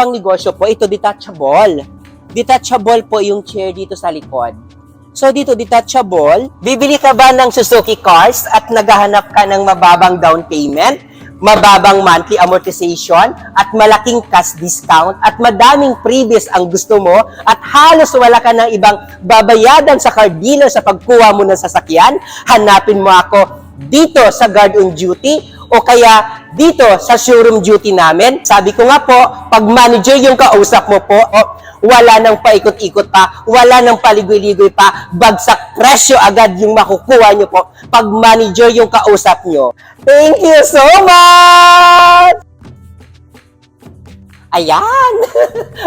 pangnegosyo po, ito detachable. Detachable po yung chair dito sa likod. So dito, detachable. Bibili ka ba ng Suzuki cars at naghahanap ka ng mababang down payment, mababang monthly amortization, at malaking cash discount, at madaming previous ang gusto mo, at halos wala ka ng ibang babayadan sa car dealer sa pagkuha mo ng sasakyan? Hanapin mo ako dito sa Guard on Duty o kaya dito sa showroom duty namin. Sabi ko nga po, pag manager yung kausap mo po, wala nang paikot-ikot pa, wala nang paligoy-ligoy pa, bagsak presyo agad yung makukuha nyo po pag manager yung kausap nyo. Thank you so much! Ayan!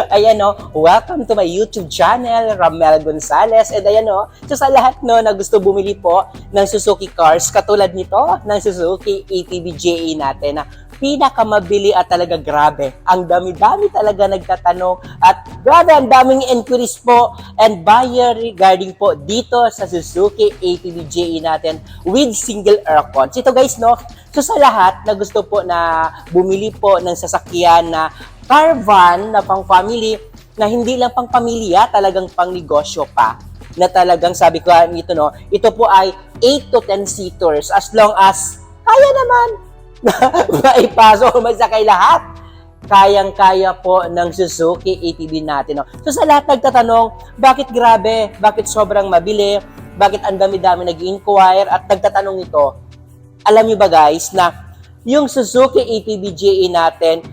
Ayan o, welcome to my YouTube channel, Ramel Gonzalez. And ayan o, so sa lahat no na gusto bumili po ng Suzuki cars, katulad nito, ng Suzuki ATV JA natin na pinakamabili at talaga grabe. Ang dami-dami talaga nagtatanong at grabe ang daming inquiries po and buyer regarding po dito sa Suzuki ATV JA natin with single aircon. So ito guys no, so sa lahat na gusto po na bumili po ng sasakyan na caravan na pang family, na hindi lang pang pamilya, talagang pang negosyo pa. Na talagang sabi ko nito no, ito po ay 8 to 10 seaters as long as kaya naman maipasok o magsakay lahat. Kayang-kaya po ng Suzuki ATV natin. No? So sa lahat nagtatanong, bakit grabe? Bakit sobrang mabili? Bakit ang dami-dami nag-inquire at nagtatanong ito? Alam niyo ba guys na yung Suzuki ATV JA natin,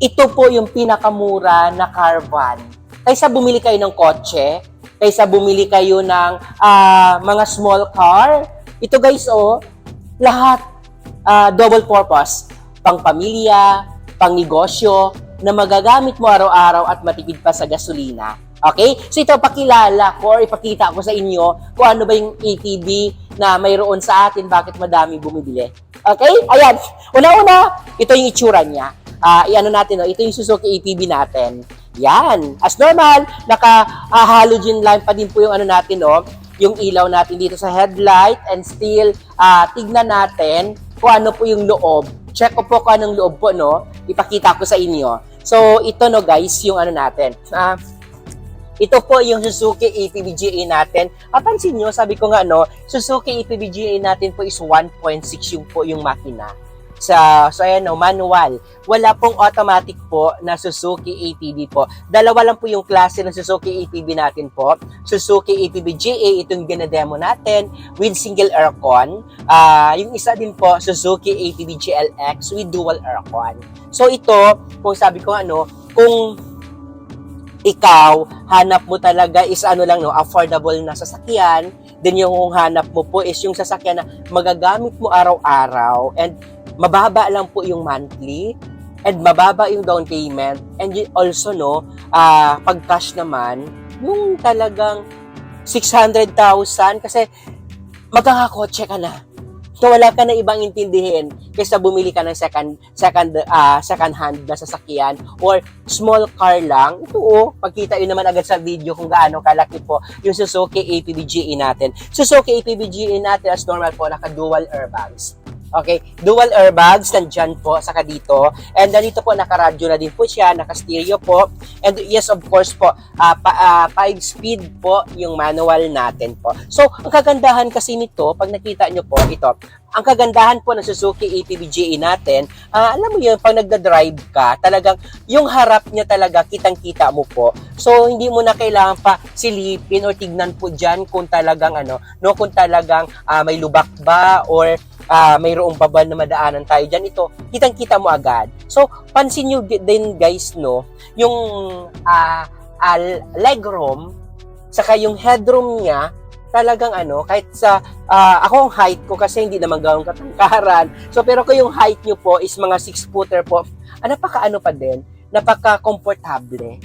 ito po yung pinakamura na caravan. Kaysa bumili kayo ng kotse, kaysa bumili kayo ng mga small car, ito guys lahat double purpose, pang pamilya, pang negosyo, na magagamit mo araw-araw at matipid pa sa gasolina. Okay? So ito, pakilala ko or ipakita ko sa inyo kung ano ba yung ATV na mayroon sa atin, bakit madami bumibili. Okay? Ayan. Una-una, ito yung itsura niya. Iano natin, ito yung Suzuki ATV natin. Yan. As normal, naka-halogen lamp pa din po yung ano natin, yung ilaw natin dito sa headlight, and still, tignan natin kung ano po yung loob. Check ko po kung anong loob po, no? Ipakita ko sa inyo. So, ito, no, guys, yung ano natin. Ito po yung Suzuki ATV JA natin. Pansin nyo, sabi ko nga, no, Suzuki ATV JA natin po is 1.6 yung po yung makina. So ayan no, manual. Wala pong automatic po na Suzuki ATV po. Dalawa lang po yung klase ng Suzuki ATV natin po. Suzuki ATV JA, itong ginademo natin with single aircon. Yung isa din po, Suzuki ATV GLX with dual aircon. So ito, kung sabi ko ano, kung ikaw, hanap mo talaga is ano lang no, affordable na sasakyan, then yung hanap mo po is yung sasakyan na magagamit mo araw-araw and mababa lang po yung monthly and mababa yung down payment, and also no, pag cash naman yung talagang 600,000 kasi magkakakotse ka na. So wala ka na ibang intindihin kaysa bumili ka ng second hand na sasakyan or small car lang. Ito pagkita yun naman agad sa video kung gaano kalaki po yung Suzuki ATV GE natin. Suzuki ATV GE natin as normal po, naka dual airbags. Okay, dual airbags nandyan po, saka dito. And dito po, naka-radio na din po siya, naka-stereo po. And yes, of course po, 5-speed po yung manual natin po. So, ang kagandahan kasi nito, pag nakita nyo po, ito, ang kagandahan po ng Suzuki ATV JA natin, alam mo yun, pag nagda-drive ka, talagang yung harap niya talaga, kitang-kita mo po. So, hindi mo na kailangan pa silipin or tignan po dyan kung talagang kung talagang may lubak ba or mayroong babal na madaanan tayo dyan. Ito, kitang-kita mo agad. So, pansin nyo din guys, no, yung legroom, saka yung headroom niya, talagang kahit sa, ako ang height ko kasi hindi naman gawang katangkaran. So, pero kung yung height nyo po is mga 6-footer po, napaka-ano pa din, napaka-komportable.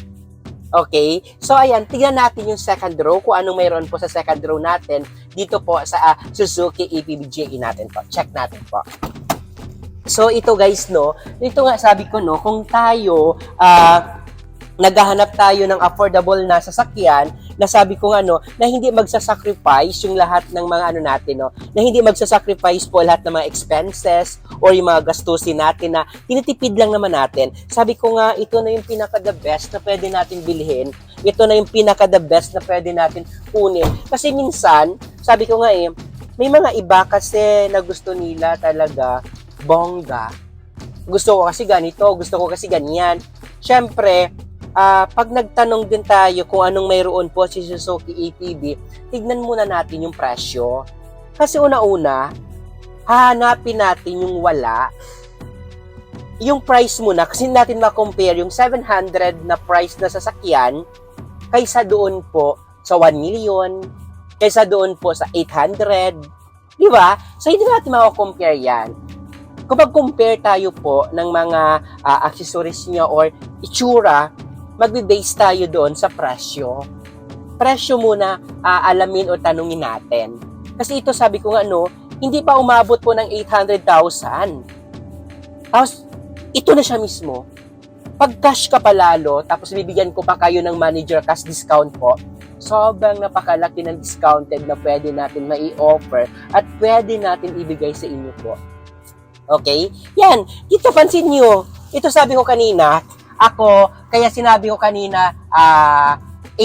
Okay? So, ayan, tignan natin yung second row, kung anong mayroon po sa second row natin dito po sa Suzuki ATV JA natin po. Check natin po. So, ito guys, no, ito nga sabi ko, no, kung tayo naghahanap tayo ng affordable na sasakyan na sabi ko nga no, na hindi magsasacrifice yung lahat ng mga ano natin no, na hindi magsasacrifice po lahat ng mga expenses or yung mga gastusin natin na tinitipid lang naman natin. Sabi ko nga, ito na yung pinaka the best na pwede natin bilhin. Ito na yung pinaka the best na pwede natin kunin. Kasi minsan, sabi ko nga may mga iba kasi na gusto nila talaga bongga. Gusto ko kasi ganito, gusto ko kasi ganyan. Siyempre, pag nagtanong din tayo kung anong mayroon po si Suzuki ATV, tignan muna natin yung presyo. Kasi una-una, hahanapin natin yung wala. Yung price muna, kasi natin ma-compare yung 700 na price na sasakyan kaysa doon po sa 1 million, kaysa doon po sa 800. Di ba? So, hindi natin ma-compare yan. Kung mag-compare tayo po ng mga accessories niya or itsura, magbe-base tayo doon sa presyo. Presyo muna alamin o tanungin natin. Kasi ito sabi ko nga hindi pa umabot po ng 800,000. Tapos, ito na siya mismo. Pag cash ka pa lalo, tapos bibigyan ko pa kayo ng manager cash discount po, sobrang napakalaki ng discounted na pwede natin mai-offer at pwede natin ibigay sa inyo po. Okay? Yan. Ito, pansin nyo. Ito sabi ko kanina, kaya sinabi ko kanina, 8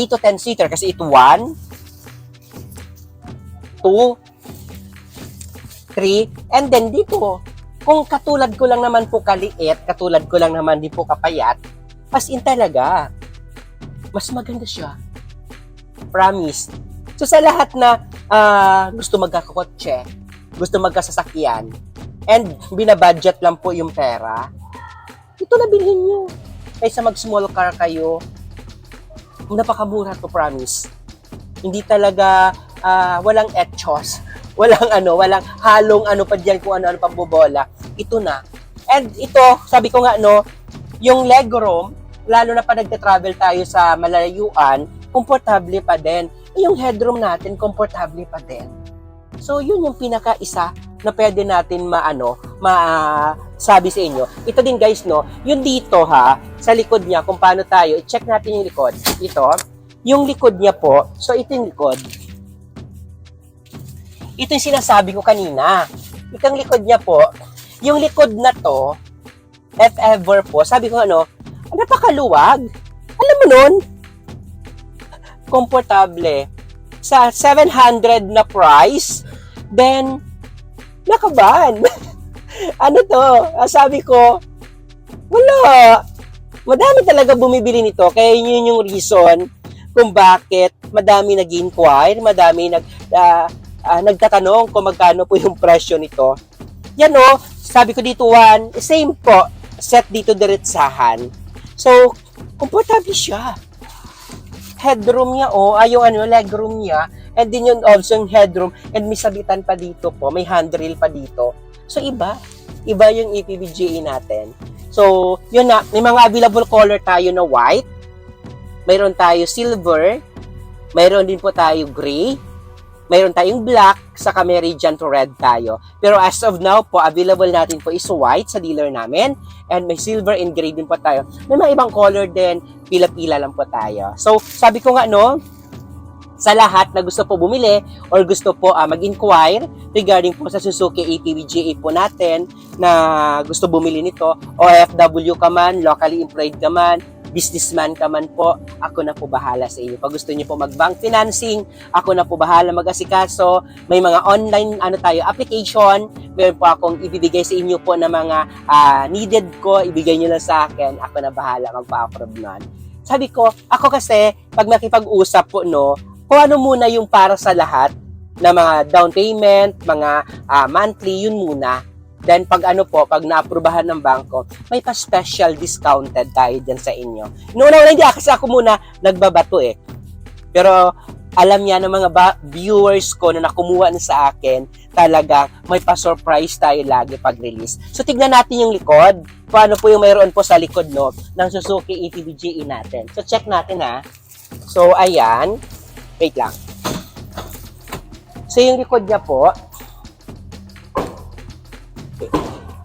to 10 seater kasi ito 1, 2, 3, and then dito, kung katulad ko lang naman po kaliit, katulad ko lang naman di po kapayat, as in talaga, mas maganda siya. Promise. So sa lahat na gusto magkakotse, gusto magkasasakyan, and binabudget lang po yung pera, ito na bilhin nyo. Kaysa mag-small car kayo, napakamura to, promise. Hindi talaga, walang etchos, walang halong pa dyan kung ano pang bobola. Ito na. And ito, sabi ko nga yung legroom, lalo na pa nagte-travel tayo sa malayuan, komportable pa din. Yung headroom natin, komportable pa din. So, yun yung pinaka-isa na pwede natin sabi sa inyo. Ito din guys, yung dito sa likod niya, kung paano tayo, i-check natin yung likod. Ito, yung likod niya po, so ito yung likod. Ito yung sinasabi ko kanina. Itong likod niya po, yung likod na to, if ever po, sabi ko napakaluwag. Alam mo nun, komportable. Sa 700 na price, then, nakaban. Sabi ko, wala. Madami talaga bumibili nito. Kaya yun yung reason kung bakit madami nag-inquire, madami nagtatanong kung magkano po yung presyo nito. Yan sabi ko dito same po, set dito diretsahan. So, komportable siya. Headroom niya legroom niya, and din yun also yung headroom, and may sabitan pa dito po, may handrail pa dito. So, iba yung APV-GA natin. So, yun na, may mga available color tayo na white, mayroon tayo silver, mayroon din po tayo gray, mayroon tayong black, saka may radiant red tayo. Pero as of now po, available natin po is white sa dealer namin, and may silver and gray din po tayo. May mga ibang color din, pila-pila lang po tayo. So, sabi ko nga sa lahat na gusto po bumili or gusto po mag-inquire regarding po sa Suzuki ATV-GA po natin na gusto bumili nito, OFW ka man, locally employed ka man, businessman ka man po, ako na po bahala sa inyo. Pag gusto niyo po mag-bank financing, ako na po bahala mag-asikaso. May mga online application, meron po akong ibibigay sa inyo po na mga needed ko, ibigay niyo lang sa akin, ako na bahala magpa-approve nun. Sabi ko, ako kasi, pag makipag-usap po, kung ano muna yung para sa lahat na mga down payment, mga monthly, yun muna. Then pag na-aprubahan ng bangko, may pa-special discounted tayo dyan sa inyo. Noon hindi kasi ako muna nagbabato Pero alam niya ng mga viewers ko na nakumuha na sa akin, talaga may pa-surprise tayo lagi pag-release. So tignan natin yung likod. Paano po yung mayroon po sa likod ng Suzuki ATV-GA natin. So check natin So ayan. Wait lang. So yung likod niya po,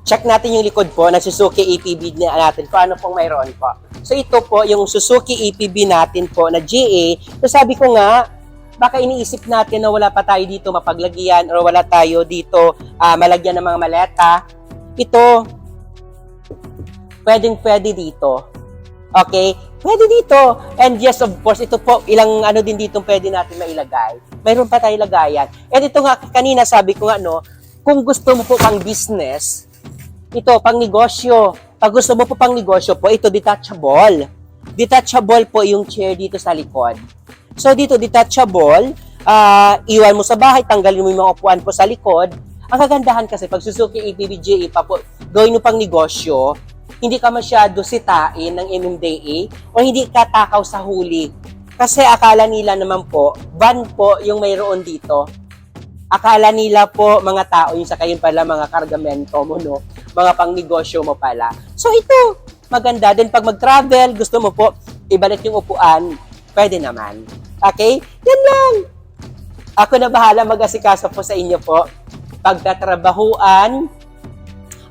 check natin yung likod po ng Suzuki ATV natin kung ano pong mayroon po. So ito po yung Suzuki APB natin po na GA. So sabi ko nga, baka iniisip natin na wala pa tayo dito mapaglagyan or wala tayo dito malagyan ng mga maleta. Ito, pwedeng-pwede dito. Okay? Pwede dito. And yes, of course, ito po, ilang ano din dito pwede natin mailagay. Mayroon pa tayo lagayan. And ito nga, kanina sabi ko nga, no, kung gusto mo po pang business, ito, pang negosyo. Pag gusto mo po pang negosyo po, ito detachable. Detachable po yung chair dito sa likod. So dito, detachable, iwan mo sa bahay, tanggalin mo yung mga upuan po sa likod. Ang kagandahan kasi, pag Suzuki APB GA pa po, gawin mo pang negosyo, hindi ka masyado sitain ng MMDA o hindi ka takaw sa huli. Kasi akala nila naman po, van po yung mayroon dito. Akala nila po, mga tao, yung sa kayo pala, mga kargamento mo, no? Mga pangnegosyo mo pala. So ito, maganda. Then pag mag-travel, gusto mo po, ibalik yung upuan, pwede naman. Okay? Yan lang. Ako na bahala mag-asikaso po sa inyo po. Pagtatrabahuan,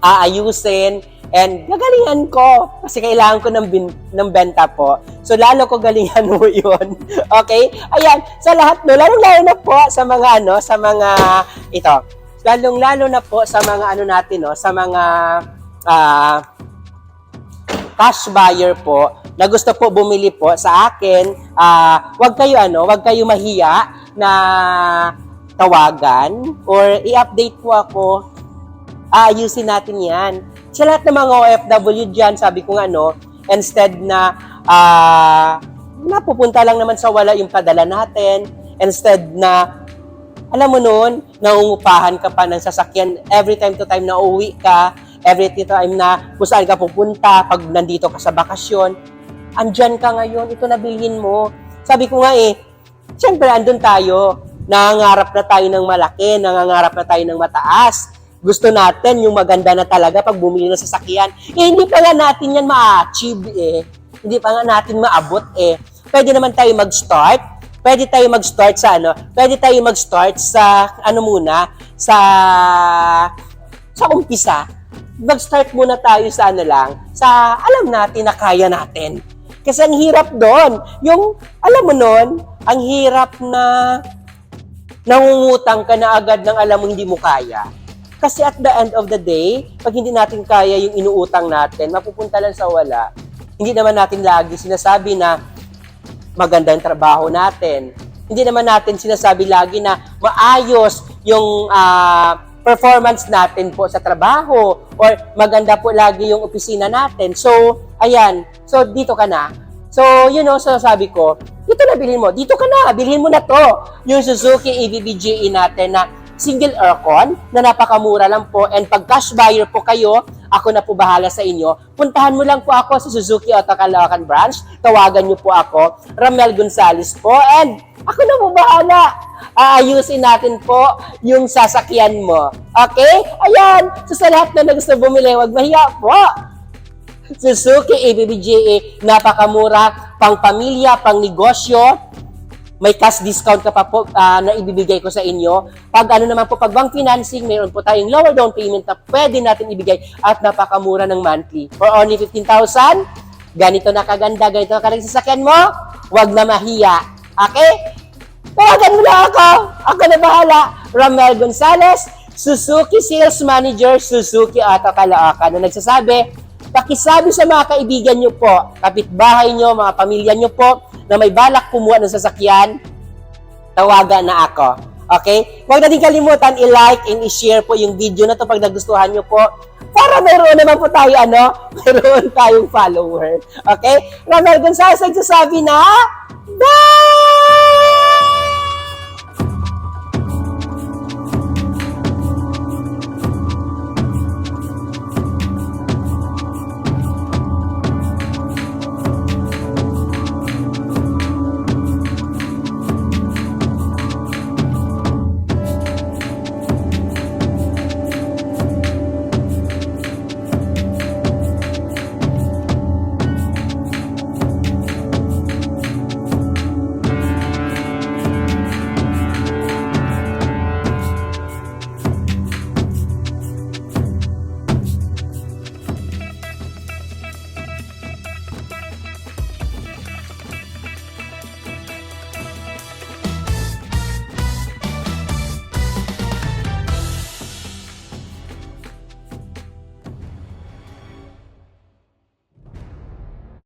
aayusin, and gagalingan ko kasi kailangan ko ng benta po. So, lalo ko galingan mo yun. Okay? Ayan, sa lahat no, lalong-lalo na po sa mga sa mga, ito, lalong-lalo na po sa mga natin, no, sa mga cash buyer po na gusto po bumili po sa akin, wag kayo mahiya na tawagan or i-update po ako. Ayusin natin yan. Sa lahat ng mga OFW dyan, sabi ko nga, instead na napupunta lang naman sa wala yung padala natin, instead na, alam mo nun, naungupahan ka pa ng sasakyan every time to time na uuwi ka, every time na kung saan ka pupunta, pag nandito ka sa bakasyon, andyan ka ngayon, ito nabilhin mo. Sabi ko nga siyempre andun tayo, nangangarap na tayo ng malaki, nangangarap na tayo ng mataas. Gusto natin yung maganda na talaga pag bumili ng sasakyan. Hindi pa nga natin yan ma-achieve Hindi pa nga natin maabot Pwede naman tayo mag-start. Pwede tayo mag-start sa Pwede tayo mag-start sa muna, sa umpisa. Mag-start muna tayo sa sa alam natin na kaya natin. Kasi ang hirap doon. Yung, alam mo nun, ang hirap na nangungutang ka na agad ng alam mo hindi mo kaya. Kasi at the end of the day, pag hindi natin kaya yung inuutang natin, mapupunta lang sa wala. Hindi naman natin lagi sinasabi na maganda yung trabaho natin. Hindi naman natin sinasabi lagi na maayos yung performance natin po sa trabaho or maganda po lagi yung opisina natin. So, ayan. So, dito ka na. So, so sabi ko, ito na bilhin mo. Dito ka na. Bilhin mo na to. Yung Suzuki APB GA natin na single aircon na napakamura lang po, and pag cash buyer po kayo, ako na po bahala sa inyo. Puntahan mo lang po ako sa Suzuki Auto Caloocan branch, tawagan niyo po ako, Ramel Gonzales po, and ako na po bahala. Aayusin natin po yung sasakyan mo. Okay? Ayan, so sa lahat na gusto bumili, wag mahiya po. Suzuki APB GA, napakamura, pang pamilya, pang negosyo. May cash discount ka pa po na ibibigay ko sa inyo. Pag naman po, pag bank financing, mayroon po tayong lower down payment na pwede natin ibigay at napakamura ng monthly. For only 15,000, ganito na kaganda, ganito na kaganda sasakyan mo, wag na mahiya. Okay? Tawagan mo na ako. Ako na bahala. Ramel Gonzales, Suzuki Sales Manager, Suzuki Auto Caloocan, na nagsasabi, pakisabi sa mga kaibigan nyo po, kapitbahay nyo, mga pamilya nyo po, na may balak kumuha ng sasakyan, tawagan na ako. Okay? Huwag natin kalimutan i-like and i-share po yung video na to pag nagustuhan nyo po. Para mayroon naman po tayo, mayroon tayong follower. Okay? Ramel Gonzales nagsasabi na, bye!